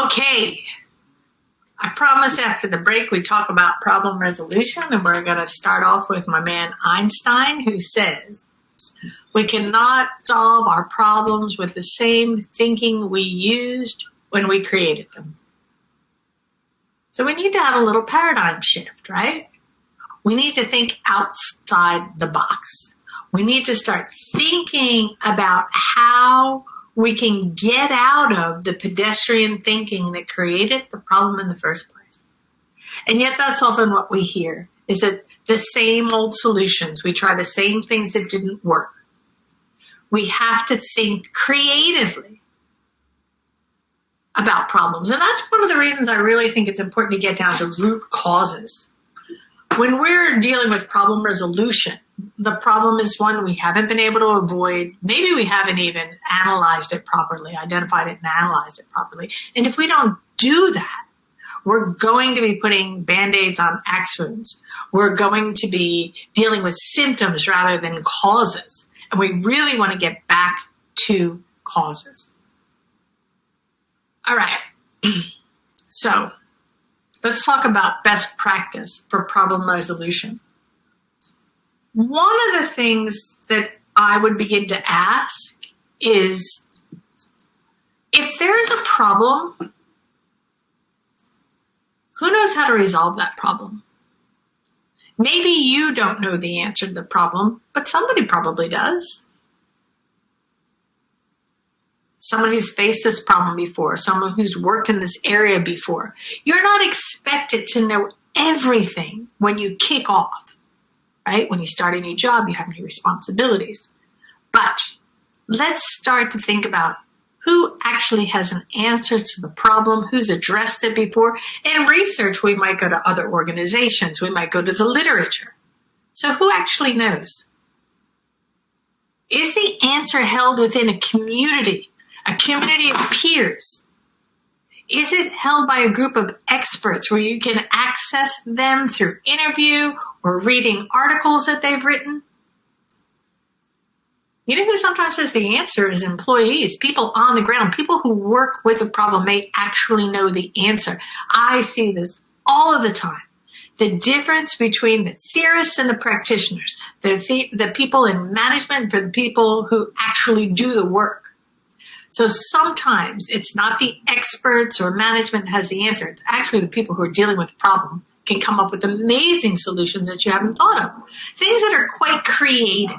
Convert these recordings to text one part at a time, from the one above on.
Okay. I promise after the break we talk about problem resolution, and we're going to start off with my man Einstein, who says we cannot solve our problems with the same thinking we used when we created them. So we need to have a little paradigm shift, right? We need to think outside the box. We need to start thinking about how we can get out of the pedestrian thinking that created the problem in the first place. And yet that's often what we hear, is that the same old solutions, we try the same things that didn't work. We have to think creatively about problems. And that's one of the reasons I really think it's important to get down to root causes. When we're dealing with problem resolution, the problem is one we haven't been able to avoid. Maybe we haven't even analyzed it properly, identified it and analyzed it properly. And if we don't do that, we're going to be putting Band-Aids on axe wounds. We're going to be dealing with symptoms rather than causes. And we really want to get back to causes. All right. So let's talk about best practice for problem resolution. One of the things that I would begin to ask is, if there's a problem, who knows how to resolve that problem? Maybe you don't know the answer to the problem, but somebody probably does. Someone who's faced this problem before, someone who's worked in this area before. You're not expected to know everything when you kick off, right? When you start a new job, you have new responsibilities. But let's start to think about who actually has an answer to the problem, who's addressed it before. In research, we might go to other organizations. We might go to the literature. So who actually knows? Is the answer held within a community of peers? Is it held by a group of experts where you can access them through interview or reading articles that they've written? You know who sometimes says the answer is employees, people on the ground, people who work with a problem may actually know the answer. I see this all of the time. The difference between the theorists and the practitioners, the people in management for the people who actually do the work. So sometimes it's not the experts or management that has the answer. It's actually the people who are dealing with the problem can come up with amazing solutions that you haven't thought of. Things that are quite creative.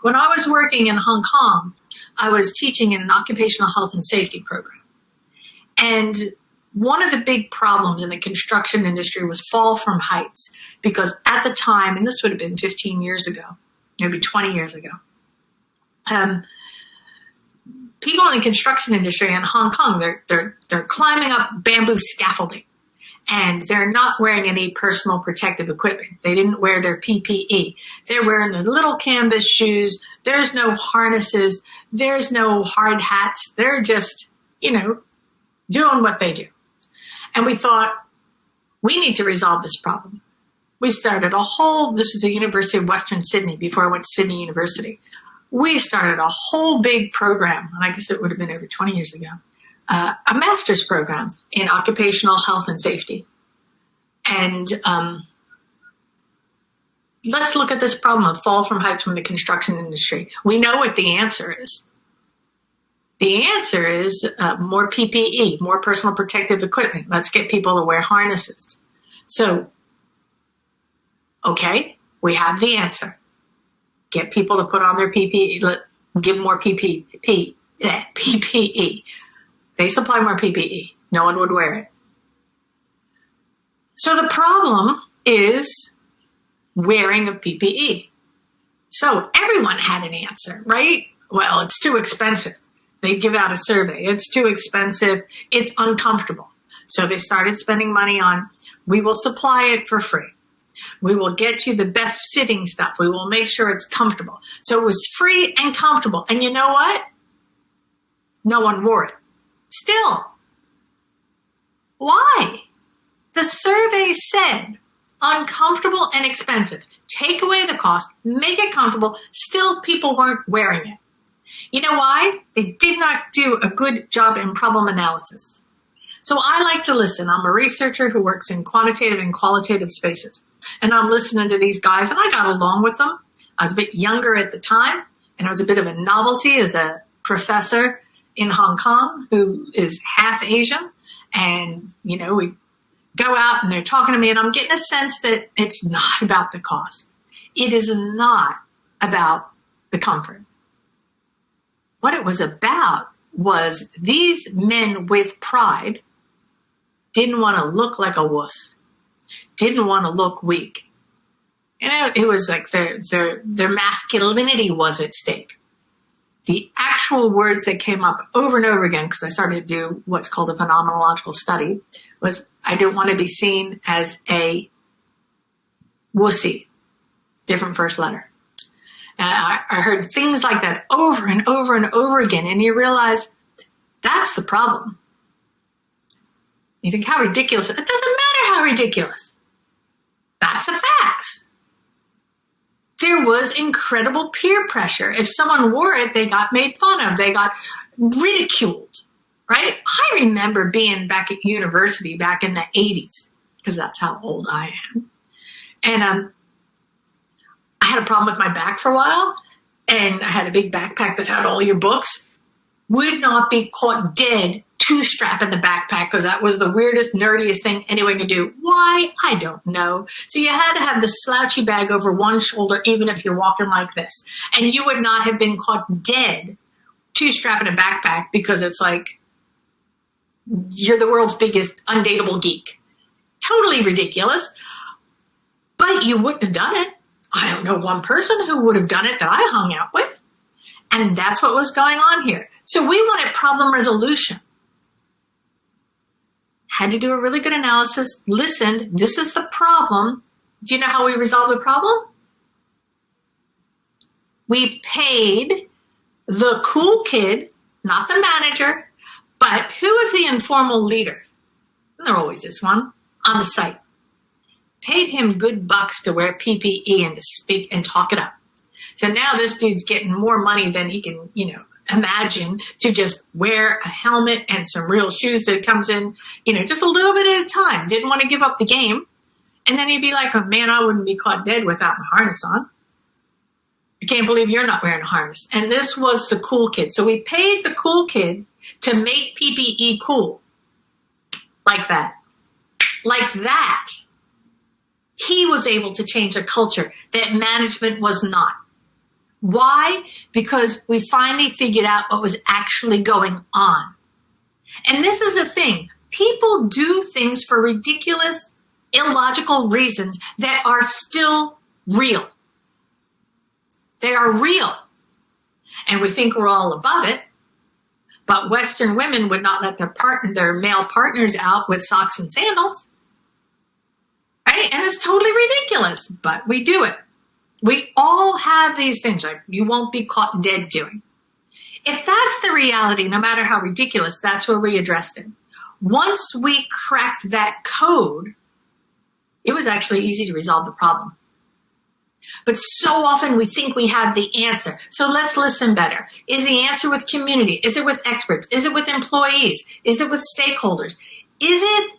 When I was working in Hong Kong, I was teaching in an occupational health and safety program. And one of the big problems in the construction industry was fall from heights, because at the time, and this would have been 15 years ago, maybe 20 years ago, people in the construction industry in Hong Kong, they're climbing up bamboo scaffolding, and they're not wearing any personal protective equipment. They didn't wear their PPE. They're wearing their little canvas shoes. There's no harnesses. There's no hard hats. They're just, doing what they do. And we thought, we need to resolve this problem. We started this is the University of Western Sydney before I went to Sydney University. We started a whole big program, and I guess it would have been over 20 years ago, a master's program in occupational health and safety. And let's look at this problem of fall from heights from the construction industry. We know what the answer is. The answer is more PPE, more personal protective equipment. Let's get people to wear harnesses. So, okay, we have the answer. Get people to put on their PPE, give more PPE. They supply more PPE. No one would wear it. So the problem is wearing of PPE. So everyone had an answer, right? Well, it's too expensive. They give out a survey. It's too expensive. It's uncomfortable. So they started spending money on, we will supply it for free. We will get you the best fitting stuff. We will make sure it's comfortable. So it was free and comfortable. And you know what? No one wore it. Still. Why? The survey said uncomfortable and expensive. Take away the cost, make it comfortable. Still, people weren't wearing it. You know why? They did not do a good job in problem analysis. So I like to listen. I'm a researcher who works in quantitative and qualitative spaces. And I'm listening to these guys, and I got along with them. I was a bit younger at the time, and it was a bit of a novelty as a professor in Hong Kong who is half Asian. And, we go out and they're talking to me, and I'm getting a sense that it's not about the cost. It is not about the comfort. What it was about was these men with pride didn't want to look like a wuss, didn't want to look weak. It was like their masculinity was at stake. The actual words that came up over and over again, because I started to do what's called a phenomenological study, was I don't want to be seen as a wussy, different first letter. I heard things like that over and over and over again, and you realize that's the problem. You think, how ridiculous. It doesn't matter how ridiculous. That's the facts. There was incredible peer pressure. If someone wore it, they got made fun of. They got ridiculed, right? I remember being back at university back in the 80s, because that's how old I am. And I had a problem with my back for a while, and I had a big backpack that had all your books. Would not be caught dead two-strapping the backpack, because that was the weirdest, nerdiest thing anyone could do. Why? I don't know. So you had to have the slouchy bag over one shoulder, even if you're walking like this. And you would not have been caught dead two-strapping a backpack, because it's like you're the world's biggest undateable geek. Totally ridiculous. But you wouldn't have done it. I don't know one person who would have done it that I hung out with. And that's what was going on here. So we wanted problem resolution. Had to do a really good analysis, listened, this is the problem. Do you know how we resolved the problem? We paid the cool kid, not the manager, but who is the informal leader? And there always is one on the site. Paid him good bucks to wear PPE and to speak and talk it up. So now this dude's getting more money than he can, imagine, to just wear a helmet and some real shoes that comes in, just a little bit at a time. Didn't want to give up the game. And then he'd be like, oh man, I wouldn't be caught dead without my harness on. I can't believe you're not wearing a harness. And this was the cool kid. So we paid the cool kid to make PPE cool. Like that. Like that. He was able to change a culture that management was not. Why? Because we finally figured out what was actually going on. And this is the thing. People do things for ridiculous, illogical reasons that are still real. They are real. And we think we're all above it. But Western women would not let their male partners out with socks and sandals. Right? And it's totally ridiculous, but we do it. We all have these things like you won't be caught dead doing. If that's the reality, no matter how ridiculous, that's where we addressed it. Once we cracked that code, it was actually easy to resolve the problem. But so often we think we have the answer. So let's listen better. Is the answer with community? Is it with experts? Is it with employees? Is it with stakeholders? Is it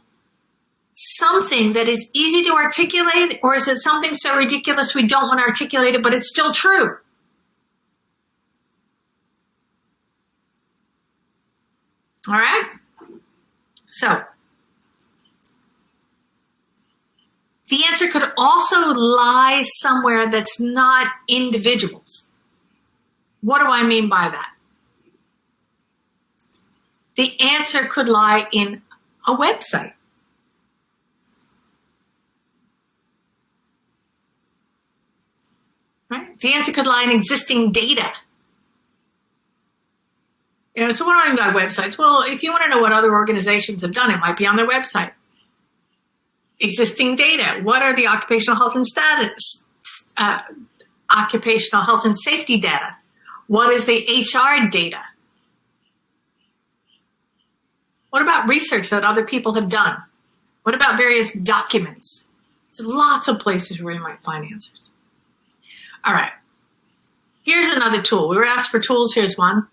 something that is easy to articulate, or is it something so ridiculous we don't want to articulate it, but it's still true? All right? So, the answer could also lie somewhere that's not individuals. What do I mean by that? The answer could lie in a website. Right? The answer could lie in existing data. So what do I mean by websites? Well, if you want to know what other organizations have done, it might be on their website. Existing data. What are the occupational health and safety data? What is the HR data? What about research that other people have done? What about various documents? There's lots of places where you might find answers. All right. Here's another tool. We were asked for tools. Here's one.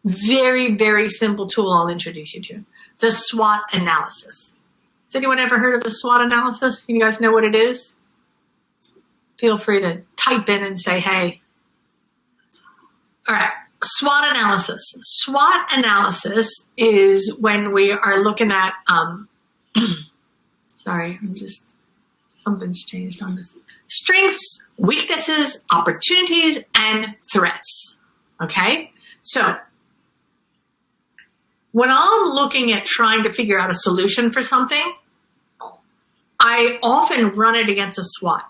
Very, very simple tool I'll introduce you to. the SWOT analysis. Has anyone ever heard of the SWOT analysis? You guys know what it is? Feel free to type in and say, hey. All right, SWOT analysis. SWOT analysis is when we are looking at, sorry, something's changed on this. Strengths, weaknesses, opportunities, and threats. Okay? So, when I'm looking at trying to figure out a solution for something, I often run it against a SWOT.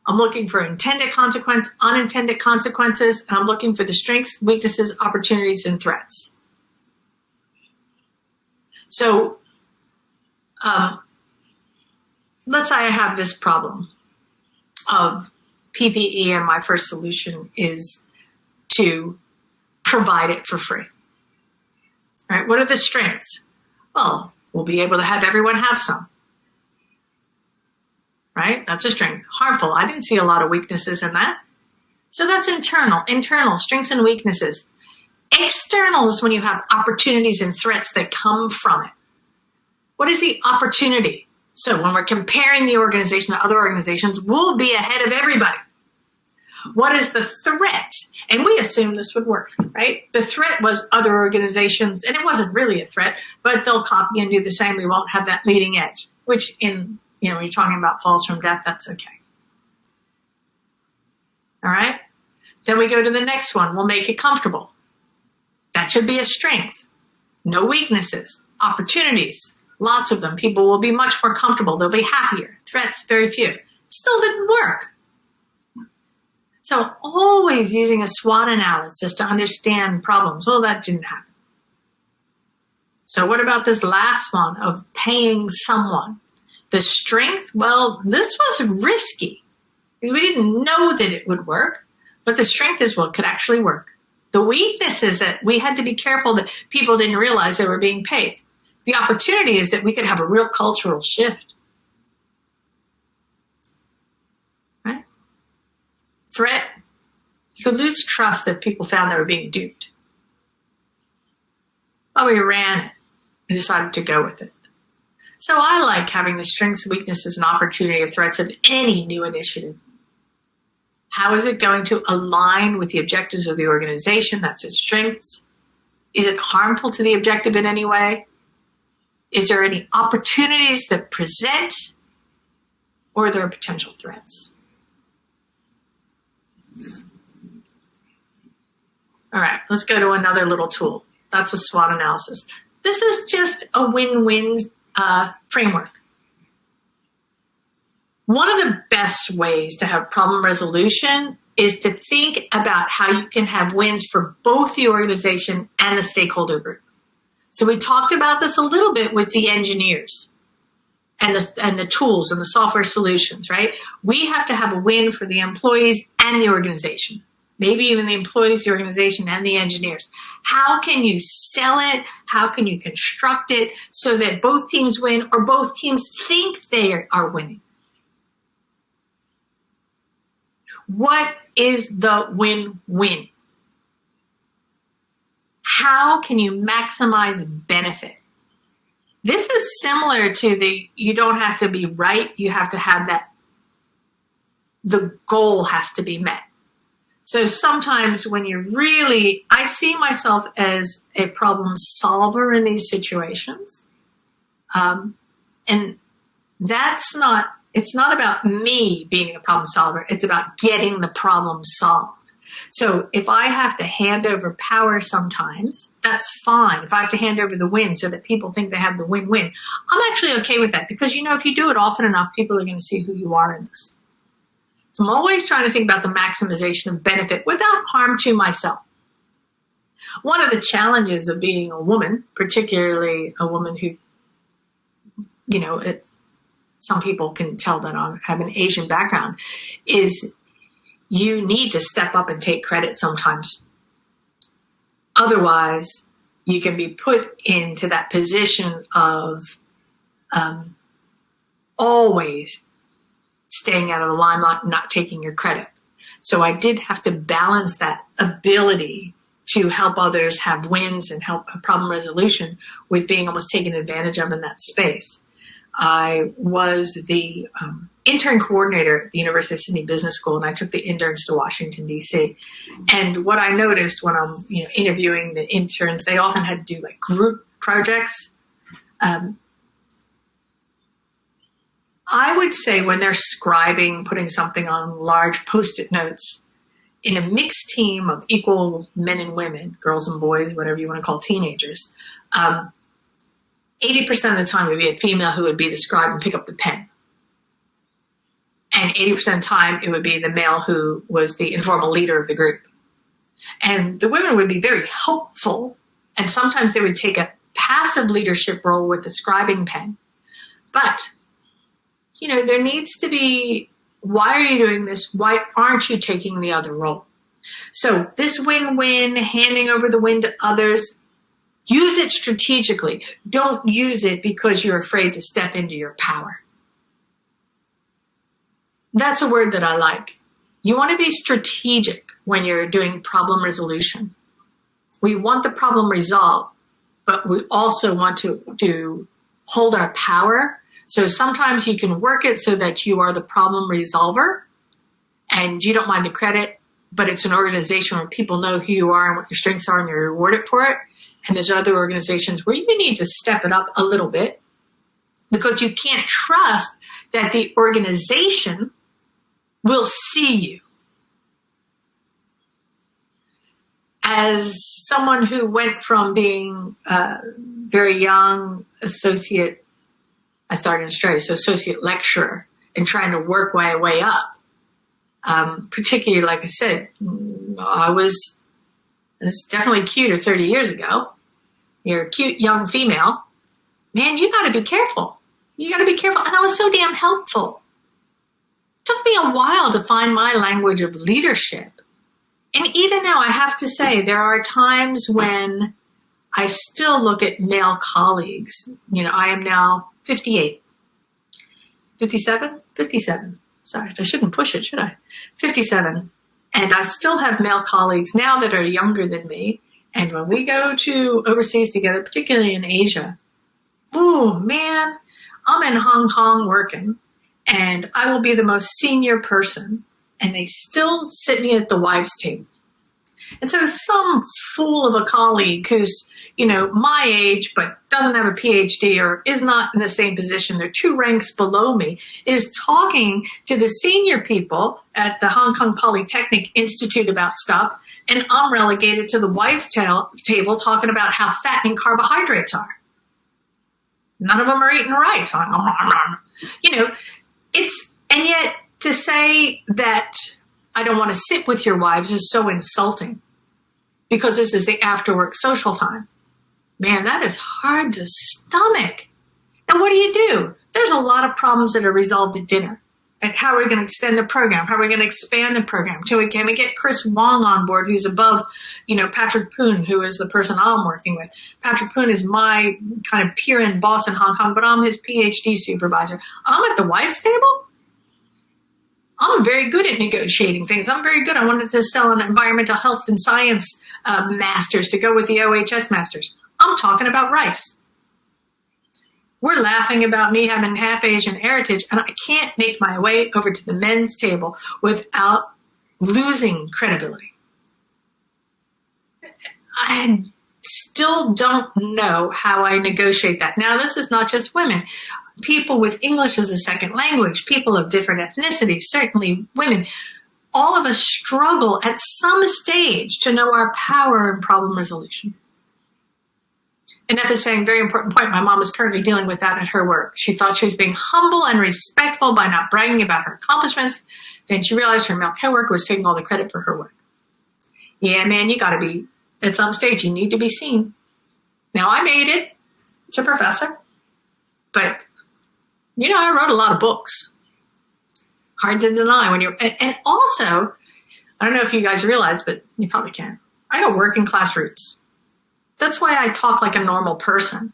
I'm looking for intended consequence, unintended consequences, and I'm looking for the strengths, weaknesses, opportunities, and threats. So, let's say I have this problem of PPE, and my first solution is to provide it for free. All right, what are the strengths? Well, we'll be able to have everyone have some. Right? That's a strength. Harmful. I didn't see a lot of weaknesses in that. So that's internal. Internal, strengths and weaknesses. External is when you have opportunities and threats that come from it. What is the opportunity? So when we're comparing the organization to other organizations, we'll be ahead of everybody. What is the threat? And we assumed this would work, right? The threat was other organizations, and it wasn't really a threat, but they'll copy and do the same. We won't have that leading edge, which when you're talking about falls from death, that's okay. All right? Then we go to the next one. We'll make it comfortable. That should be a strength. No weaknesses. Opportunities. Lots of them. People will be much more comfortable. They'll be happier. Threats, very few. Still didn't work. So always using a SWOT analysis to understand problems. Well, that didn't happen. So what about this last one of paying someone? The strength, well, this was risky because we didn't know that it would work, but the strength is what could actually work. The weakness is that we had to be careful that people didn't realize they were being paid. The opportunity is that we could have a real cultural shift. Right? Threat, you could lose trust that people found they were being duped. But we ran it and decided to go with it. So I like having the strengths, weaknesses, and opportunity or threats of any new initiative. How is it going to align with the objectives of the organization? That's its strengths. Is it harmful to the objective in any way? Is there any opportunities that present, or are there potential threats? All right, let's go to another little tool. That's a SWOT analysis. This is just a win-win framework. One of the best ways to have problem resolution is to think about how you can have wins for both the organization and the stakeholder group. So we talked about this a little bit with the engineers and the tools and the software solutions, right? We have to have a win for the employees and the organization. Maybe even the employees, the organization, and the engineers. How can you sell it? How can you construct it so that both teams win or both teams think they are winning? What is the win-win? How can you maximize benefit? This is similar to you don't have to be right. You have to have that. The goal has to be met. So sometimes when I see myself as a problem solver in these situations. And it's not about me being the problem solver. It's about getting the problem solved. So if I have to hand over power sometimes, that's fine. If I have to hand over the win so that people think they have the win-win, I'm actually okay with that because, if you do it often enough, people are going to see who you are in this. So I'm always trying to think about the maximization of benefit without harm to myself. One of the challenges of being a woman, particularly a woman who, some people can tell that I have an Asian background, is you need to step up and take credit sometimes. Otherwise, you can be put into that position of always staying out of the limelight, not taking your credit. So I did have to balance that ability to help others have wins and help problem resolution with being almost taken advantage of in that space. I was the intern coordinator at the University of Sydney Business School, and I took the interns to Washington, D.C. And what I noticed when I'm interviewing the interns, they often had to do like group projects. I would say when they're scribing, putting something on large Post-it notes, in a mixed team of equal men and women, girls and boys, whatever you want to call teenagers, 80% of the time it would be a female who would be the scribe and pick up the pen. And 80% of the time it would be the male who was the informal leader of the group. And the women would be very helpful, and sometimes they would take a passive leadership role with the scribing pen. But, there needs to be, why are you doing this? Why aren't you taking the other role? So this win-win, handing over the win to others, use it strategically. Don't use it because you're afraid to step into your power. That's a word that I like. You want to be strategic when you're doing problem resolution. We want the problem resolved, but we also want to hold our power. So sometimes you can work it so that you are the problem resolver and you don't mind the credit, but it's an organization where people know who you are and what your strengths are and you're rewarded for it. And there's other organizations where you need to step it up a little bit because you can't trust that the organization will see you. As someone who went from being very young associate lecturer and trying to work my way up, particularly, like I said, I was definitely cuter 30 years ago. You're a cute young female. Man, you got to be careful. You got to be careful. And I was so damn helpful. It took me a while to find my language of leadership. And even now, I have to say, there are times when I still look at male colleagues. I am now 58. 57? 57. Sorry, I shouldn't push it, should I? 57. And I still have male colleagues now that are younger than me. And when we go to overseas together, particularly in Asia, oh man, I'm in Hong Kong working and I will be the most senior person and they still sit me at the wives' table. And so some fool of a colleague who's, my age, but doesn't have a PhD or is not in the same position, they're 2 ranks below me, is talking to the senior people at the Hong Kong Polytechnic Institute about stuff, and I'm relegated to the wives' table talking about how fattening carbohydrates are. None of them are eating rice. And yet to say that I don't want to sit with your wives is so insulting because this is the after-work social time. Man, that is hard to stomach. And what do? There's a lot of problems that are resolved at dinner. And how are we going to extend the program? How are we going to expand the program? Can we get Chris Wong on board, who's above, Patrick Poon, who is the person I'm working with. Patrick Poon is my kind of peer and boss in Hong Kong, but I'm his PhD supervisor. I'm at the wives' table. I'm very good at negotiating things. I'm very good. I wanted to sell an environmental health and science master's to go with the OHS master's. I'm talking about rice. We're laughing about me having half Asian heritage, and I can't make my way over to the men's table without losing credibility. I still don't know how I negotiate that. Now, this is not just women. People with English as a second language, people of different ethnicities, certainly women, all of us struggle at some stage to know our power in problem resolution. And at the same very important point, my mom is currently dealing with that at her work. She thought she was being humble and respectful by not bragging about her accomplishments. Then she realized her male coworker was taking all the credit for her work. Yeah, man, you got to be, at some stage, you need to be seen. Now, I made it to professor, but, I wrote a lot of books. Hard to deny when and also, I don't know if you guys realize, but you probably can. I got working class roots. That's why I talk like a normal person.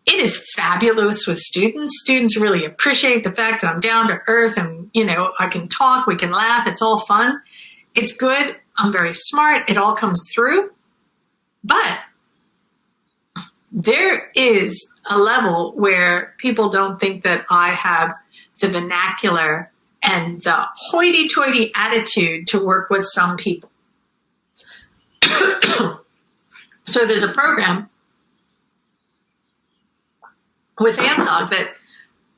It is fabulous with students. Students really appreciate the fact that I'm down to earth and, I can talk, we can laugh. It's all fun. It's good. I'm very smart. It all comes through. But there is a level where people don't think that I have the vernacular and the hoity-toity attitude to work with some people. So there's a program with ANSOG that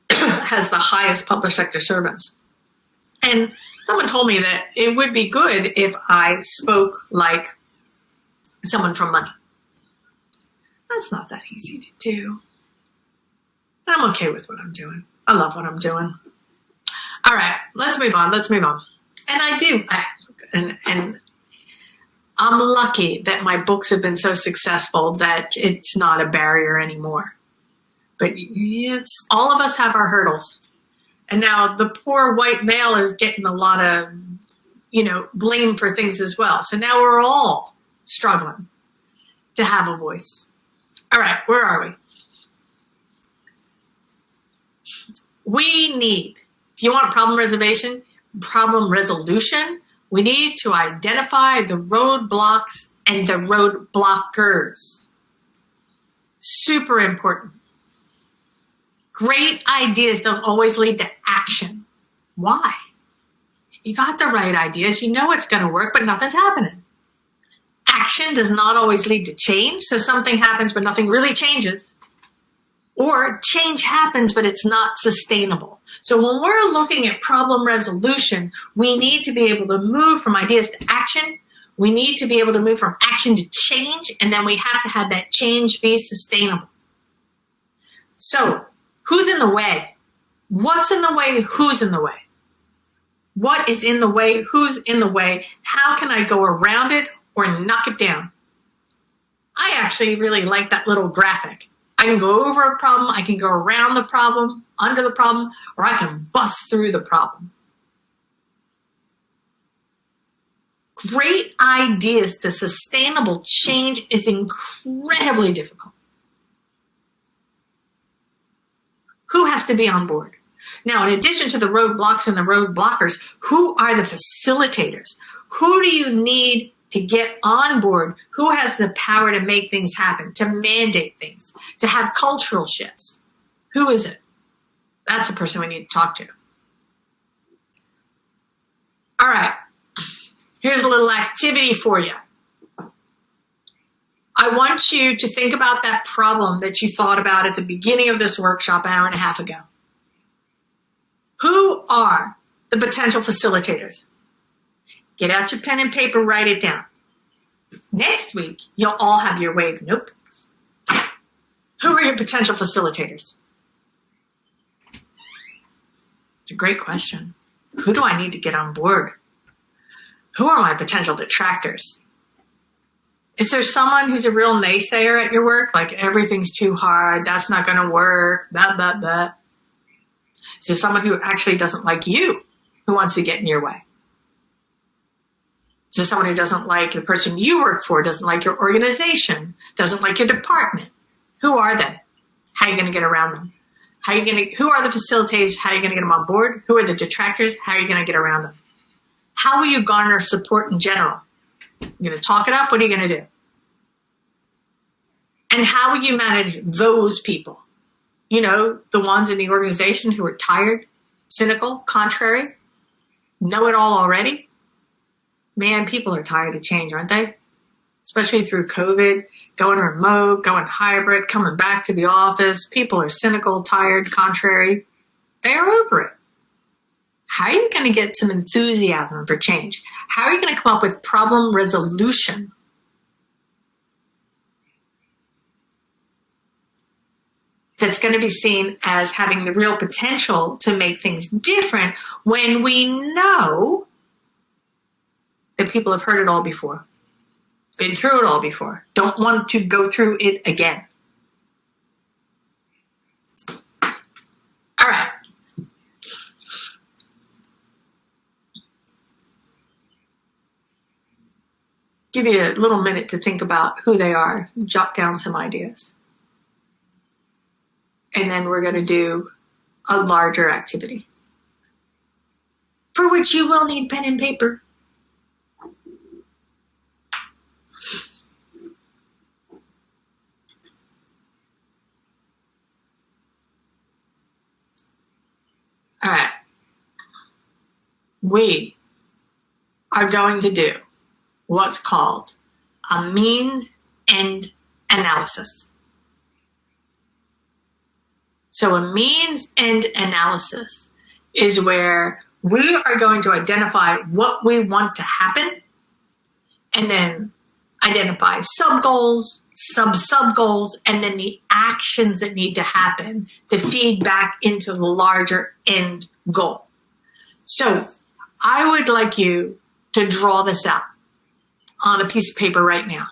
has the highest public sector servants. And someone told me that it would be good if I spoke like someone from money. That's not that easy to do. I'm okay with what I'm doing. I love what I'm doing. All right, let's move on. And I do. And I'm lucky that my books have been so successful that it's not a barrier anymore. But all of us have our hurdles. And now the poor white male is getting a lot of, blame for things as well. So now we're all struggling to have a voice. All right, where are we? We need, if you want problem resolution, we need to identify the roadblocks and the roadblockers. Super important. Great ideas don't always lead to action. Why? You got the right ideas, you know it's going to work, but nothing's happening. Action does not always lead to change, so something happens but nothing really changes. Or change happens but it's not sustainable. So when we're looking at problem resolution, we need to be able to move from ideas to action. We need to be able to move from action to change, and then we have to have that change be sustainable. So, who's in the way? What's in the way? Who's in the way? What is in the way? Who's in the way? How can I go around it or knock it down? I actually really like that little graphic. I can go over a problem, I can go around the problem, under the problem, or I can bust through the problem. Great ideas to sustainable change is incredibly difficult. Who has to be on board? Now, in addition to the roadblocks and the roadblockers, who are the facilitators? Who do you need to get on board? Who has the power to make things happen, to mandate things, to have cultural shifts? Who is it? That's the person we need to talk to. All right. Here's a little activity for you. I want you to think about that problem that you thought about at the beginning of this workshop an hour and a half ago. Who are the potential facilitators? Get out your pen and paper, write it down. Next week, you'll all have your wave notebooks. Who are your potential facilitators? It's a great question. Who do I need to get on board? Who are my potential detractors? Is there someone who's a real naysayer at your work? Like, everything's too hard, that's not going to work, blah, blah, blah. Is there someone who actually doesn't like you, who wants to get in your way? Is there someone who doesn't like the person you work for, doesn't like your organization, doesn't like your department? Who are they? How are you going to get around them? Who are the facilitators? How are you going to get them on board? Who are the detractors? How are you going to get around them? How will you garner support in general? You're going to talk it up? What are you going to do? And how will you manage those people? You know, the ones in the organization who are tired, cynical, contrary, know it all already. Man, people are tired of change, aren't they? Especially through COVID, going remote, going hybrid, coming back to the office. People are cynical, tired, contrary. They're over it. How are you going to get some enthusiasm for change? How are you going to come up with problem resolution? That's going to be seen as having the real potential to make things different when we know that people have heard it all before, been through it all before, don't want to go through it again. All right. Give you a little minute to think about who they are, jot down some ideas. And then we're going to do a larger activity, for which you will need pen and paper. we are going to do what's called a means-end analysis. So a means-end analysis is where we are going to identify what we want to happen and then identify sub-goals, sub-goals, and then the actions that need to happen to feed back into the larger end goal. So I would like you to draw this out on a piece of paper right now,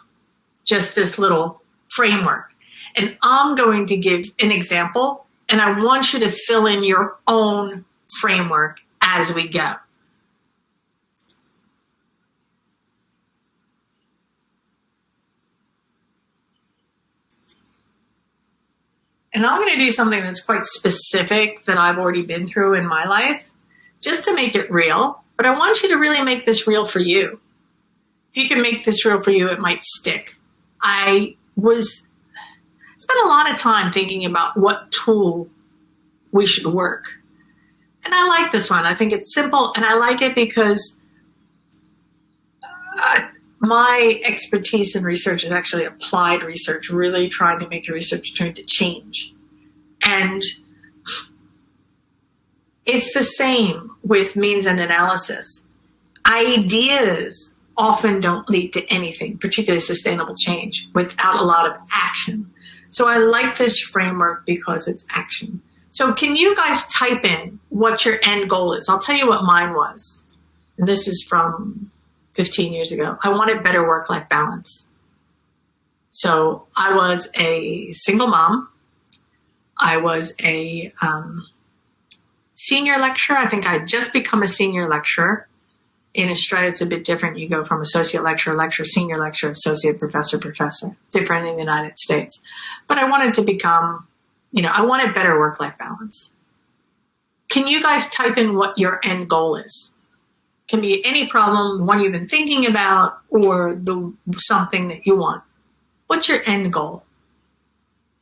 just this little framework. And I'm going to give an example, and I want you to fill in your own framework as we go. And I'm going to do something that's quite specific that I've already been through in my life, just to make it real. But I want you to really make this real for you. If you can make this real for you, it might stick. I spent a lot of time thinking about what tool we should work. And I like this one. I think it's simple, and I like it because my expertise in research is actually applied research, really trying to make your research turn to change. And it's the same with means and analysis. Ideas often don't lead to anything, particularly sustainable change, without a lot of action. So I like this framework because it's action. So can you guys type in what your end goal is? I'll tell you what mine was. And this is from 15 years ago. I wanted better work-life balance. So I was a single mom. I was a senior lecturer. I think I had just become a senior lecturer. In Australia, it's a bit different. You go from associate lecturer, senior lecturer, associate professor, different in the United States. But I wanted to become, I wanted better work-life balance. Can you guys type in what your end goal is? Can be any problem, one you've been thinking about, or something that you want. What's your end goal?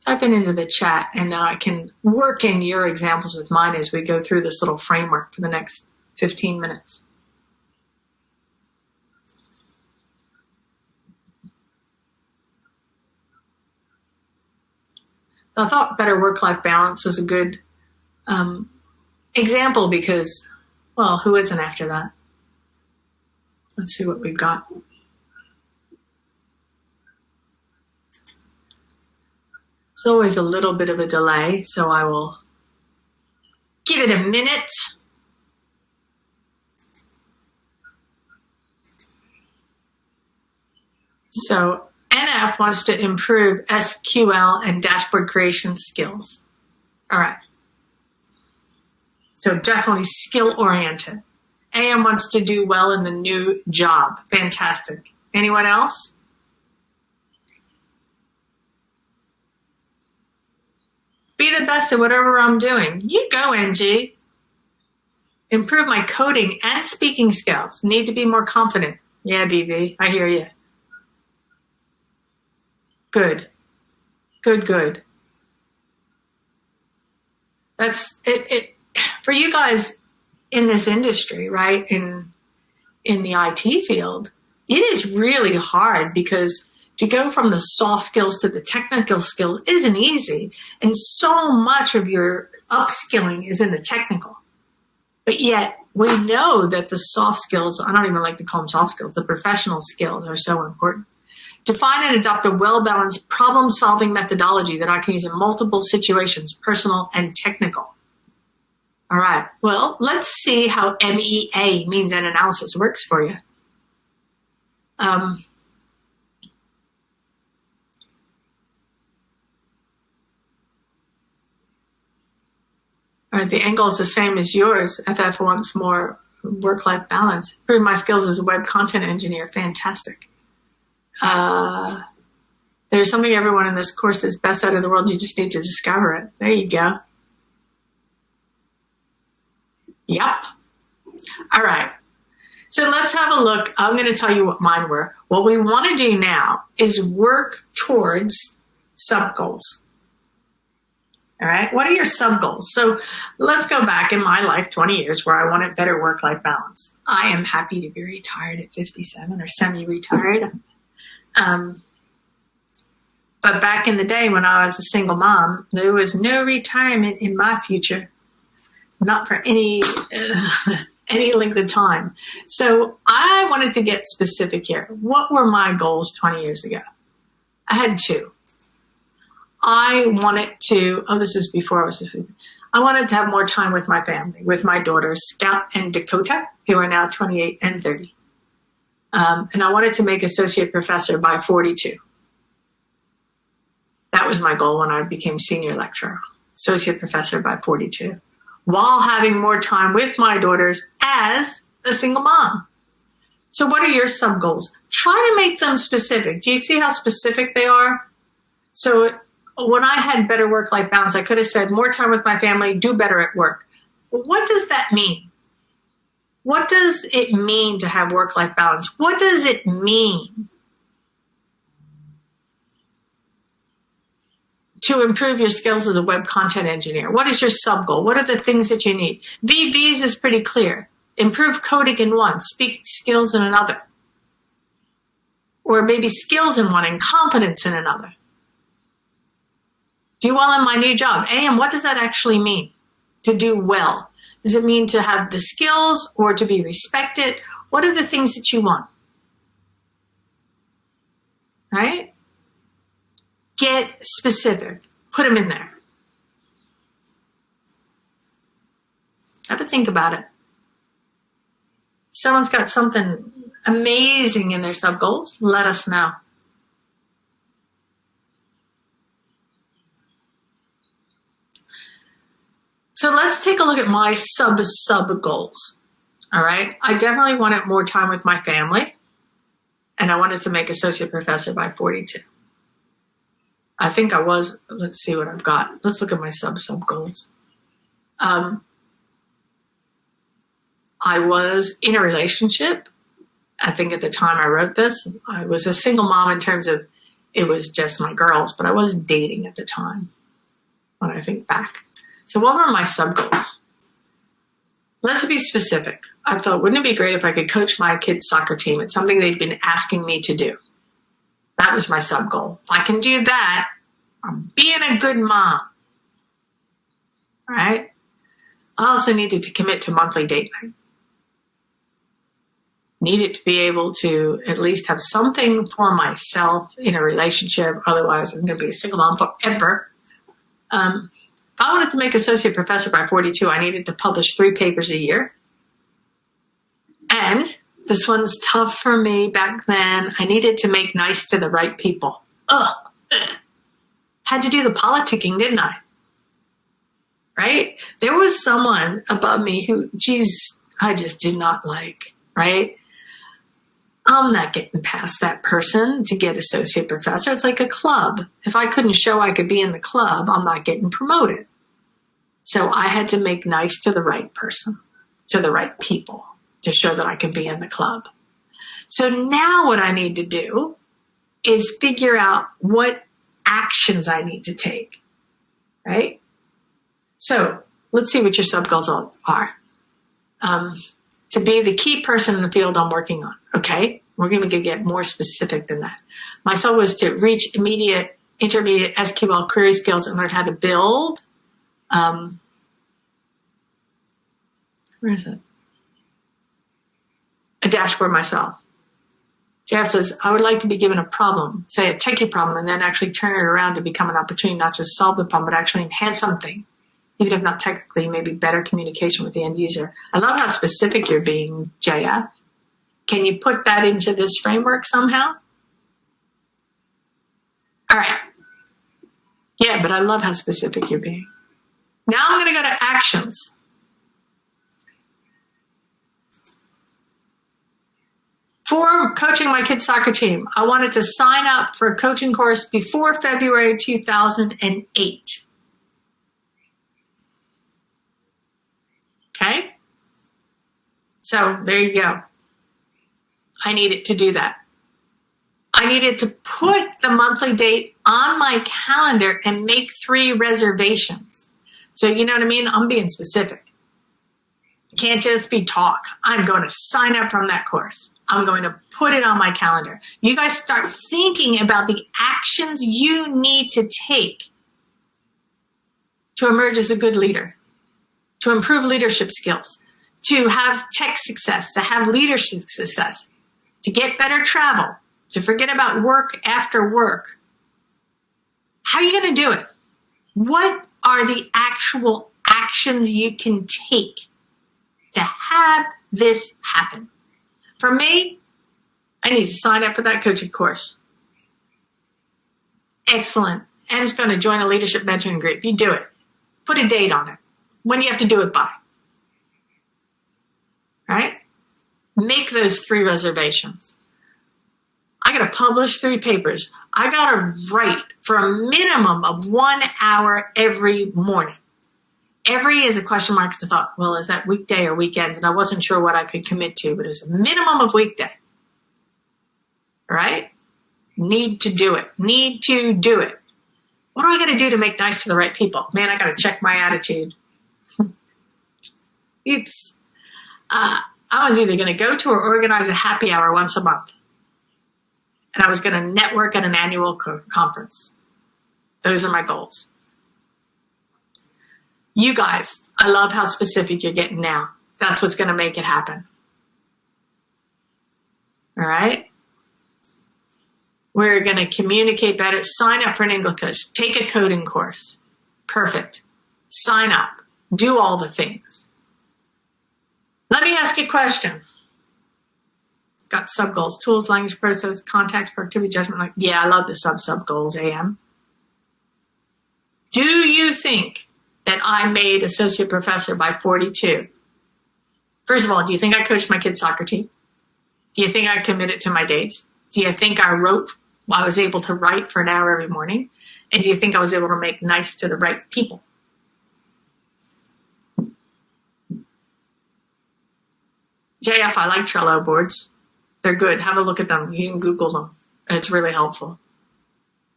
Type it into the chat, and then I can work in your examples with mine as we go through this little framework for the next 15 minutes. I thought better work-life balance was a good example because, well, who isn't after that? Let's see what we've got. There's always a little bit of a delay, so I will give it a minute. So NF wants to improve SQL and dashboard creation skills. All right. So definitely skill-oriented. AM wants to do well in the new job. Fantastic. Anyone else? Be the best at whatever I'm doing. You go, NG. Improve my coding and speaking skills. Need to be more confident. Yeah, BB, I hear you. Good. Good. That's it for you guys in this industry, right? In the IT field, it is really hard because to go from the soft skills to the technical skills isn't easy. And so much of your upskilling is in the technical. But yet we know that the soft skills, I don't even like to call them soft skills, the professional skills are so important. Define and adopt a well-balanced problem-solving methodology that I can use in multiple situations, personal and technical. All right. Well, let's see how MEA, means and analysis, works for you. All right. The angle is the same as yours. FF wants more work-life balance. Improve my skills as a web content engineer. Fantastic. There's something everyone in this course is best out of the world. You just need to discover it. There you go. Yep. All right. So let's have a look. I'm going to tell you what mine were. What we want to do now is work towards sub-goals. All right. What are your sub goals? So let's go back in my life, 20 years, where I wanted better work-life balance. I am happy to be retired at 57 or semi-retired. But back in the day when I was a single mom, there was no retirement in my future, not for any length of time. So I wanted to get specific here. What were my goals 20 years ago? I had two. I wanted to, this was before I was I wanted to have more time with my family, with my daughters, Scout and Dakota, who are now 28 and 30. And I wanted to make associate professor by 42. That was my goal when I became senior lecturer, associate professor by 42, while having more time with my daughters as a single mom. So what are your sub goals? Try to make them specific. Do you see how specific they are? So when I had better work-life balance, I could have said more time with my family, do better at work. But what does that mean? What does it mean to have work-life balance? What does it mean to improve your skills as a web content engineer? What is your sub goal? What are the things that you need? VVs is pretty clear. Improve coding in one, speak skills in another. Or maybe skills in one and confidence in another. Do well in my new job. And what does that actually mean? To do well. Does it mean to have the skills or to be respected? What are the things that you want? Right? Get specific. Put them in there. Have a think about it. Someone's got something amazing in their sub goals, let us know. So let's take a look at my sub goals. All right. I definitely wanted more time with my family, and I wanted to make associate professor by 42. I think I was, let's see what I've got. Let's look at my sub goals. I was in a relationship. I think at the time I wrote this, I was a single mom in terms of it was just my girls, but I was dating at the time when I think back. So what were my sub goals? Let's be specific. I thought, wouldn't it be great if I could coach my kids' soccer team? It's something they'd been asking me to do. That was my sub goal. If I can do that, I'm being a good mom. Right? I also needed to commit to monthly date night. Needed to be able to at least have something for myself in a relationship. Otherwise, I'm going to be a single mom forever. If I wanted to make associate professor by 42, I needed to publish 3 papers a year. And this one's tough for me back then. I needed to make nice to the right people. Had to do the politicking, didn't I? Right? There was someone above me who, I just did not like, right? I'm not getting past that person to get associate professor. It's like a club. If I couldn't show I could be in the club, I'm not getting promoted. So I had to make nice to the right person, to the right people to show that I could be in the club. So now what I need to do is figure out what actions I need to take, right? So let's see what your sub goals are. To be the key person in the field I'm working on. Okay, we're going to get more specific than that. My sub was to reach intermediate SQL query skills and learn how to build. Where is it? A dashboard myself. Jeff says, I would like to be given a problem, say a techie problem, and then actually turn it around to become an opportunity, not just solve the problem, but actually enhance something. Even if not technically, maybe better communication with the end user. I love how specific you're being, JF. Can you put that into this framework somehow? All right. Yeah, but I love how specific you're being. Now I'm going to go to actions. For coaching my kids' soccer team, I wanted to sign up for a coaching course before February 2008. Okay? So there you go. I needed to do that. I needed to put the monthly date on my calendar and make 3 reservations. So you know what I mean? I'm being specific. It can't just be talk. I'm going to sign up from that course. I'm going to put it on my calendar. You guys start thinking about the actions you need to take to emerge as a good leader, to improve leadership skills, to have tech success, to have leadership success, to get better travel, to forget about work after work. How are you going to do it? What are the actual actions you can take to have this happen? For me, I need to sign up for that coaching course. Excellent. Em's going to join a leadership mentoring group. You do it. Put a date on it. When do you have to do it by? Right? Make those 3 reservations. I got to publish 3 papers. I got to write for a minimum of 1 hour every morning. Every is a question mark because I thought, well, is that weekday or weekends? And I wasn't sure what I could commit to, but it was a minimum of weekday. All right? Need to do it. Need to do it. What do I got to do to make nice to the right people? Man, I got to check my attitude. Oops. I was either going to go to or organize a happy hour once a month. And I was going to network at an annual conference. Those are my goals. You guys, I love how specific you're getting now. That's what's going to make it happen. All right? We're going to communicate better. Sign up for an English coach. Take a coding course. Perfect. Sign up. Do all the things. Let me ask you a question. Got sub goals. Tools, language, process, context, productivity, judgment. Yeah, I love the sub goals, AM. Do you think that I made associate professor by 42? First of all, do you think I coached my kids' soccer team? Do you think I committed to my dates? Do you think I was able to write for an hour every morning? And do you think I was able to make nice to the right people? JF, I like Trello boards. They're good. Have a look at them. You can Google them. It's really helpful.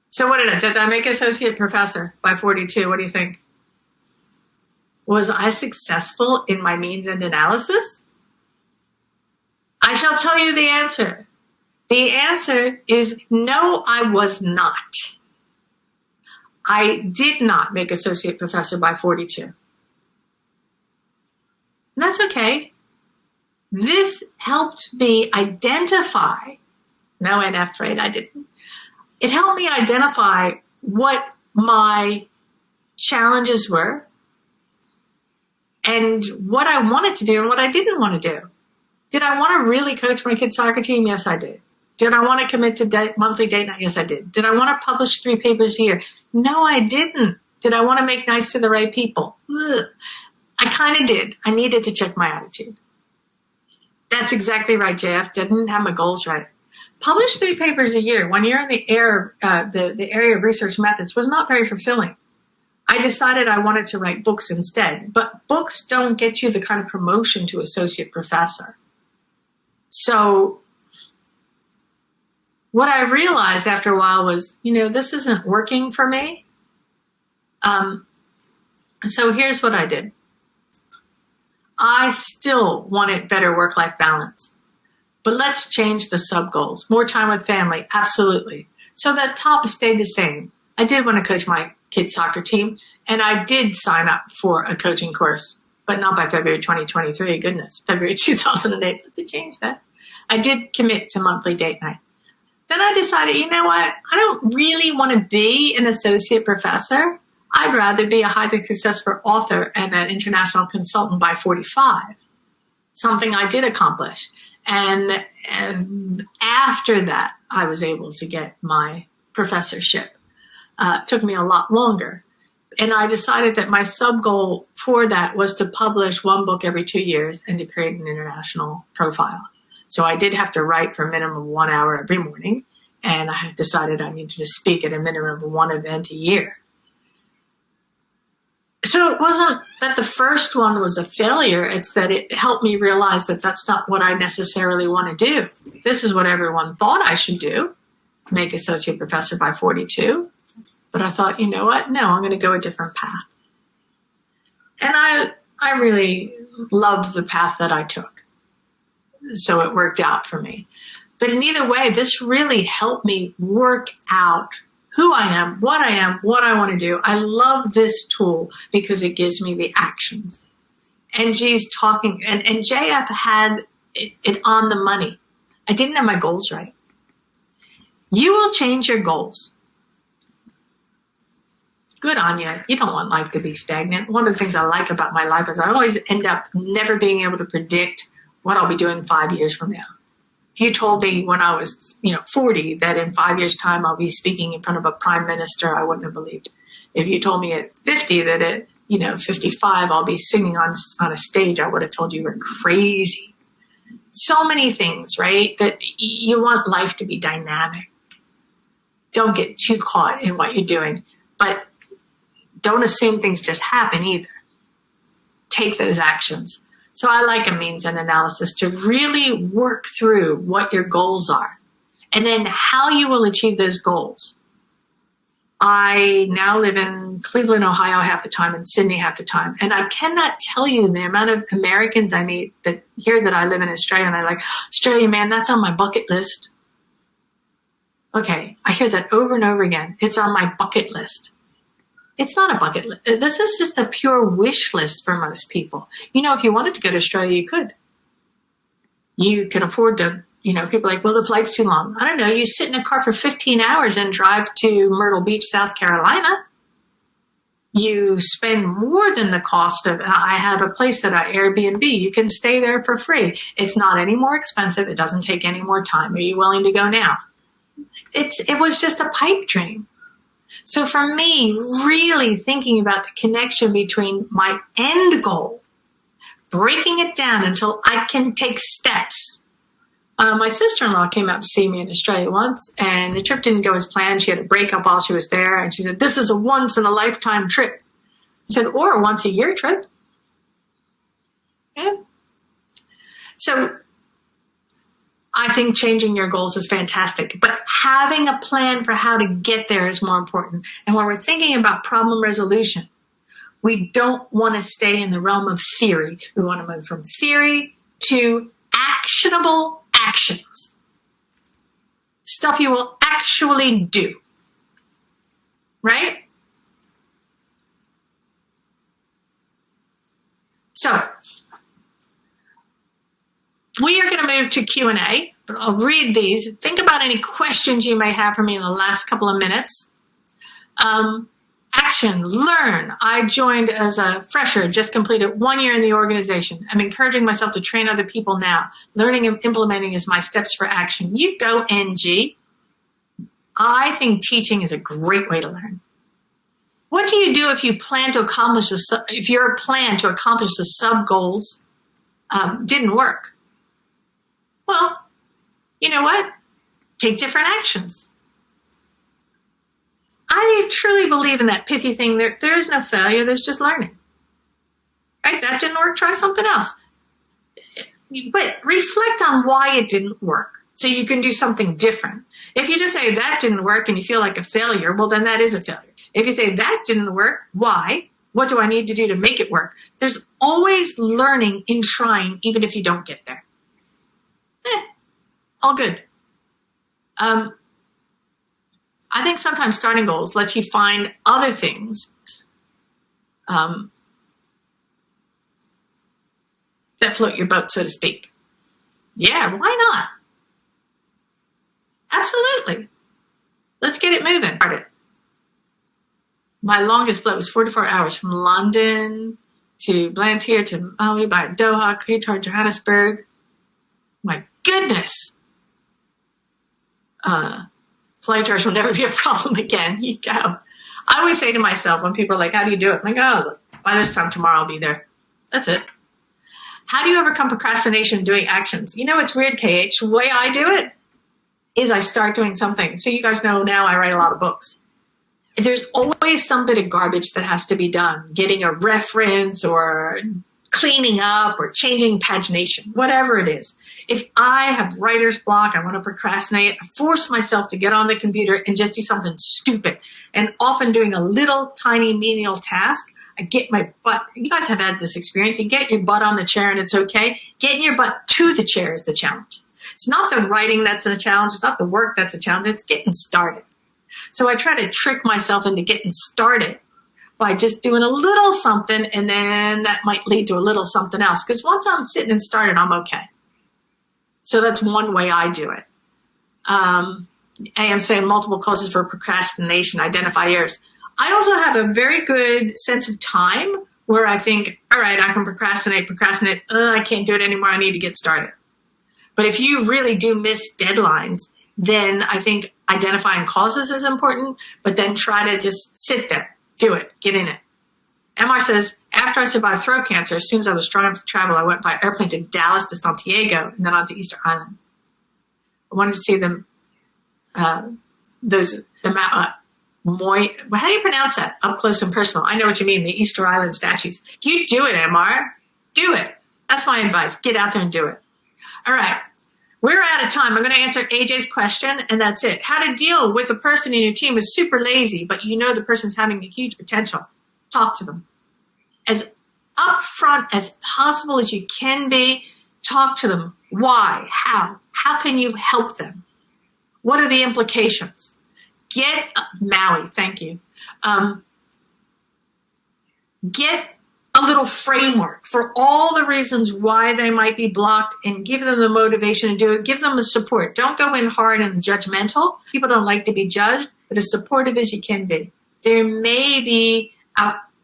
So what did I make associate professor by 42? What do you think? Was I successful in my means and analysis? I shall tell you the answer. The answer is no, I was not. I did not make associate professor by 42. And that's okay. This helped me identify, no NF rate, I didn't. It helped me identify what my challenges were and what I wanted to do and what I didn't want to do. Did I want to really coach my kids' soccer team? Yes, I did. Did I want to commit to monthly date night? Yes, I did. Did I want to publish 3 papers a year? No, I didn't. Did I want to make nice to the right people? Ugh. I kind of did. I needed to check my attitude. That's exactly right, JF. Didn't have my goals right. Publish 3 papers a year. When you're in the area of research methods was not very fulfilling. I decided I wanted to write books instead, but books don't get you the kind of promotion to associate professor. So what I realized after a while was, this isn't working for me. So here's what I did. I still wanted better work-life balance, but let's change the sub-goals. More time with family, absolutely. So the top stayed the same. I did want to coach my kids' soccer team, and I did sign up for a coaching course, but not by February 2023. Goodness, February 2008. But to change that, I did commit to monthly date night. Then I decided, you know what? I don't really want to be an associate professor. I'd rather be a highly successful author and an international consultant by 45, something I did accomplish. And after that, I was able to get my professorship. It took me a lot longer. And I decided that my sub-goal for that was to publish 1 book every 2 years and to create an international profile. So I did have to write for a minimum of 1 hour every morning. And I had decided I needed to speak at a minimum of 1 event a year. So it wasn't that the first one was a failure. It's that it helped me realize that that's not what I necessarily want to do. This is what everyone thought I should do, make associate professor by 42. But I thought, you know what? No, I'm going to go a different path. And I really loved the path that I took. So it worked out for me. But in either way, this really helped me work out who I am, what I want to do. I love this tool because it gives me the actions. And G's talking, and JF had it on the money. I didn't have my goals right. You will change your goals. Good on you. You don't want life to be stagnant. One of the things I like about my life is I always end up never being able to predict what I'll be doing 5 years from now. If you told me when I was, 40 that in 5 years' time I'll be speaking in front of a prime minister, I wouldn't have believed. If you told me at 50 that at 55 I'll be singing on a stage, I would have told you were crazy. So many things, right? That you want life to be dynamic. Don't get too caught in what you're doing, but don't assume things just happen either. Take those actions. So I like a means and analysis to really work through what your goals are and then how you will achieve those goals. I now live in Cleveland, Ohio half the time and Sydney half the time. And I cannot tell you the amount of Americans I meet that I live in Australia and they're like, Australia, man, that's on my bucket list. Okay, I hear that over and over again. It's on my bucket list. It's not a bucket list. This is just a pure wish list for most people. If you wanted to go to Australia, you could. You can afford to, people are like, well, the flight's too long. I don't know. You sit in a car for 15 hours and drive to Myrtle Beach, South Carolina. You spend more than the cost of, I have a place that I Airbnb. You can stay there for free. It's not any more expensive. It doesn't take any more time. Are you willing to go now? It was just a pipe dream. So for me, really thinking about the connection between my end goal, breaking it down until I can take steps. My sister-in-law came out to see me in Australia once, and the trip didn't go as planned. She had a breakup while she was there, and she said, this is a once-in-a-lifetime trip. I said, or a once-a-year trip. Yeah. So I think changing your goals is fantastic, but having a plan for how to get there is more important. And when we're thinking about problem resolution, we don't want to stay in the realm of theory. We want to move from theory to actionable actions. Stuff you will actually do. Right? So, we are going to move to Q&A, but I'll read these. Think about any questions you may have for me in the last couple of minutes. Action, learn. I joined as a fresher, just completed 1 year in the organization. I'm encouraging myself to train other people now. Learning and implementing is my steps for action. You go, NG. I think teaching is a great way to learn. What do you do if you plan to accomplish if your plan to accomplish the sub goals didn't work? Well, you know what? Take different actions. I truly believe in that pithy thing. There is no failure. There's just learning. Right? That didn't work. Try something else. But reflect on why it didn't work so you can do something different. If you just say that didn't work and you feel like a failure, well, then that is a failure. If you say that didn't work, why? What do I need to do to make it work? There's always learning in trying, even if you don't get there. All good. I think sometimes starting goals lets you find other things that float your boat, so to speak. Yeah, why not? Absolutely. Let's get it moving. My longest float was 44 hours from London to Blantyre to Maui by Doha, Qatar, Johannesburg. My goodness. Flight charge will never be a problem again. You go. I always say to myself when people are like, how do you do it? I'm like, oh, by this time tomorrow I'll be there. That's it. How do you overcome procrastination doing actions? It's weird, KH. The way I do it is I start doing something. So you guys know now I write a lot of books. There's always some bit of garbage that has to be done. Getting a reference or cleaning up or changing pagination, whatever it is. If I have writer's block, I want to procrastinate, I force myself to get on the computer and just do something stupid. And often doing a little tiny menial task, I get my butt. You guys have had this experience. You get your butt on the chair and it's okay. Getting your butt to the chair is the challenge. It's not the writing that's a challenge. It's not the work that's a challenge. It's getting started. So I try to trick myself into getting started by just doing a little something, and then that might lead to a little something else. Because once I'm sitting and started, I'm okay. So that's one way I do it. I am saying multiple causes for procrastination, identify errors. I also have a very good sense of time where I think, all right, I can procrastinate. I can't do it anymore. I need to get started. But if you really do miss deadlines, then I think identifying causes is important, but then try to just sit there, do it, get in it. MR says, after I survived throat cancer, as soon as I was strong enough to travel, I went by airplane to Dallas to Santiago and then on to Easter Island. I wanted to see them, how do you pronounce that? Up close and personal. I know what you mean, the Easter Island statues. You do it, MR. Do it. That's my advice. Get out there and do it. All right. We're out of time. I'm going to answer AJ's question, and that's it. How to deal with a person in your team who's super lazy, but you know the person's having a huge potential. Talk to them. As upfront as possible as you can be, talk to them. Why? How? How can you help them? What are the implications? Maui, thank you. Get a little framework for all the reasons why they might be blocked and give them the motivation to do it. Give them the support. Don't go in hard and judgmental. People don't like to be judged, but as supportive as you can be. There may be,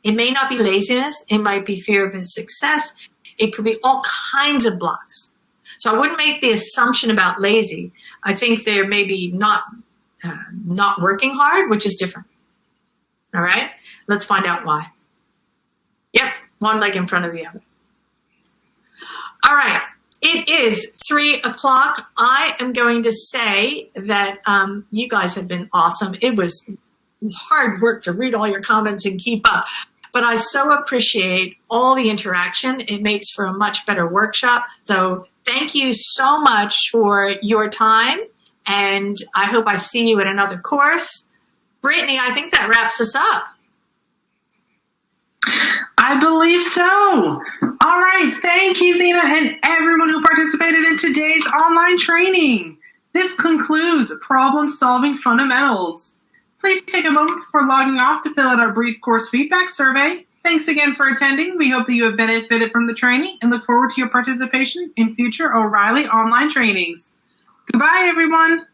it may not be laziness. It might be fear of his success. It could be all kinds of blocks. So I wouldn't make the assumption about lazy. I think they're maybe not working hard, which is different. All right? Let's find out why. Yep, one leg in front of the other. All right, it is 3:00. I am going to say that you guys have been awesome. It was hard work to read all your comments and keep up, but I so appreciate all the interaction. It makes for a much better workshop. So thank you so much for your time, and I hope I see you at another course. Brittany, I think that wraps us up. I believe so. All right. Thank you, Zena, and everyone who participated in today's online training. This concludes Problem Solving Fundamentals. Please take a moment before logging off to fill out our brief course feedback survey. Thanks again for attending. We hope that you have benefited from the training and look forward to your participation in future O'Reilly online trainings. Goodbye, everyone.